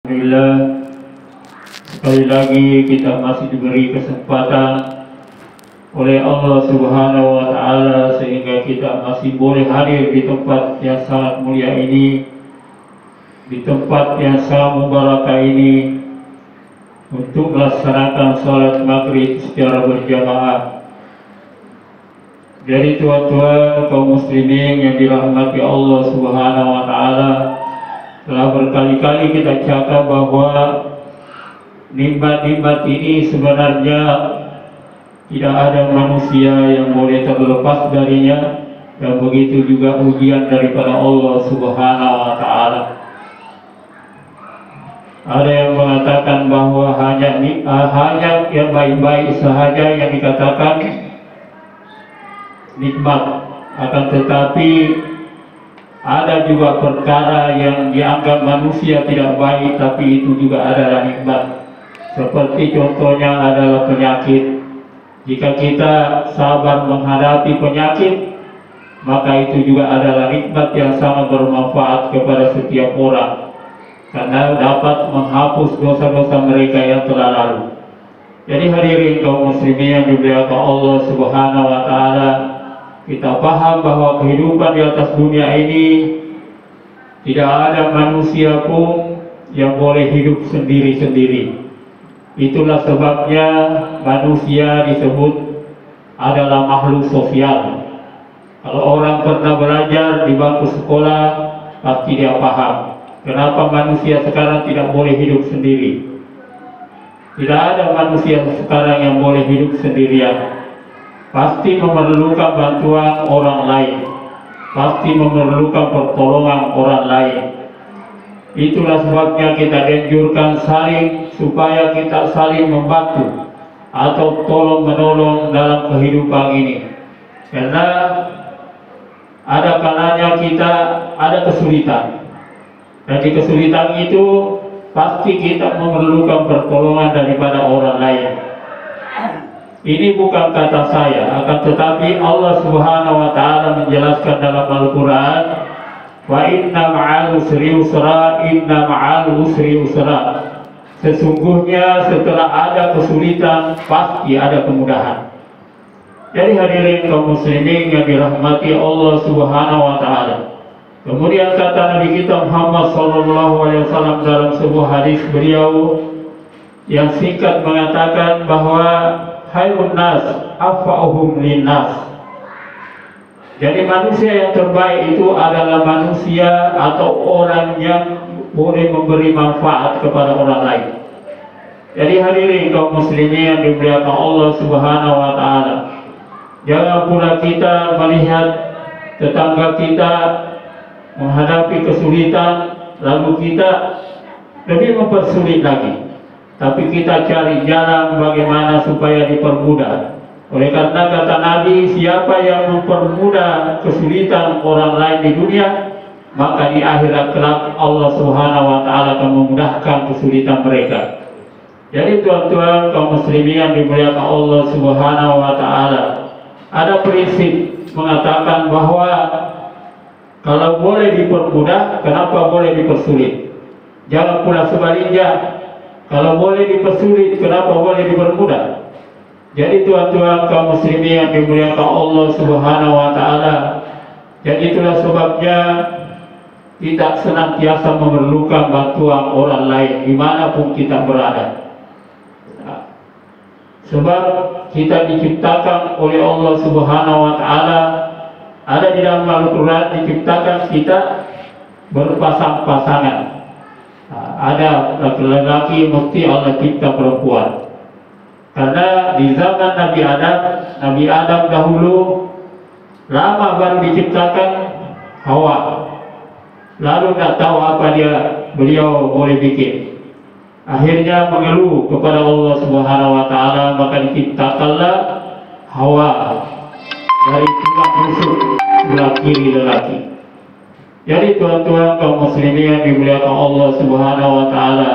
Alhamdulillah, sekali lagi kita masih diberi kesempatan oleh Allah Subhanahu wa Ta'ala sehingga kita masih boleh hadir di tempat yang sangat mulia ini, di tempat yang sangat mubarakah ini, untuk melaksanakan salat maghrib secara berjamaah. Jadi tuan-tuan kaum muslimin yang dirahmati Allah Subhanahu wa Ta'ala, telah berkali-kali kita cakap bahwa nikmat-nikmat ini sebenarnya tidak ada manusia yang boleh terlepas darinya, dan begitu juga ujian daripada Allah Subhanahu wa Ta'ala. Ada yang mengatakan bahwa hanya yang baik-baik sahaja yang dikatakan nikmat, akan tetapi ada juga perkara yang dianggap manusia tidak baik tapi itu juga adalah nikmat. Seperti contohnya adalah penyakit. Jika kita sabar menghadapi penyakit, maka itu juga adalah nikmat yang sangat bermanfaat kepada setiap orang, karena dapat menghapus dosa-dosa mereka yang telah lalu. Jadi hadirin kaum muslimin yang dimuliakan Allah Subhanahu wa Ta'ala, kita paham bahwa kehidupan di atas dunia ini tidak ada manusia pun yang boleh hidup sendiri-sendiri. Itulah sebabnya manusia disebut adalah makhluk sosial. Kalau orang pernah belajar di bangku sekolah, pasti dia paham kenapa manusia sekarang tidak boleh hidup sendiri. Tidak ada manusia sekarang yang boleh hidup sendirian. Pasti memerlukan bantuan orang lain, pasti memerlukan pertolongan orang lain. Itulah sebabnya kita dianjurkan supaya kita saling membantu atau tolong menolong dalam kehidupan ini. Karena ada kalanya kita ada kesulitan, dan di kesulitan itu pasti kita memerlukan pertolongan daripada orang lain. Ini bukan kata saya, akan tetapi Allah Subhanahu wa Ta'ala menjelaskan dalam Al-Quran, wa inna ma'al usri yusra, inna ma'al usri yusra. Sesungguhnya setelah ada kesulitan pasti ada kemudahan. Jadi hadirin kaum muslimin yang dirahmati Allah Subhanahu wa Ta'ala, kemudian kata Nabi kita Muhammad SAW dalam sebuah hadis beliau yang singkat mengatakan bahwa khairun nas afa'uhum linnas. Jadi manusia yang terbaik itu adalah manusia atau orang yang boleh memberi manfaat kepada orang lain. Jadi hadirin kaum muslimin yang dimuliakan Allah Subhanahu wa Ta'ala, jangan pula kita melihat tetangga kita menghadapi kesulitan lalu kita lebih mempersulit lagi, tapi kita cari jalan bagaimana supaya dipermudah. Oleh karena kata Nabi, siapa yang mempermudah kesulitan orang lain di dunia, maka di akhirat kelak Allah Subhanahu wa Ta'ala akan memudahkan kesulitan mereka. Jadi tuan-tuan kaum muslimin yang dimuliakan Allah Subhanahu wa Ta'ala, ada prinsip mengatakan bahwa kalau boleh dipermudah, kenapa boleh dipersulit? Jangan pula sebaliknya, kalau boleh dipersulit, kenapa boleh dipermudah? Jadi tuan-tuan kaum muslimin yang dimuliakan Allah Subhanahu wa Ta'ala, jadi itulah sebabnya kita senantiasa memerlukan bantuan orang lain dimanapun kita berada. Sebab kita diciptakan oleh Allah Subhanahu wa Ta'ala, ada di dalam Al-Quran diciptakan kita berpasang-pasangan. Ada laki-laki mesti Allah cipta perempuan. Karena di zaman Nabi Adam dahulu lama baru diciptakan Hawa. Lalu tak tahu apa beliau boleh bikin. Akhirnya mengeluh kepada Allah Subhanahu wa Ta'ala, maka diciptakanlah Hawa dari tulang rusuk sebelah kiri lelaki. Jadi tuan-tuan kaum muslimin yang dimuliakan Allah Subhanahu wa Ta'ala,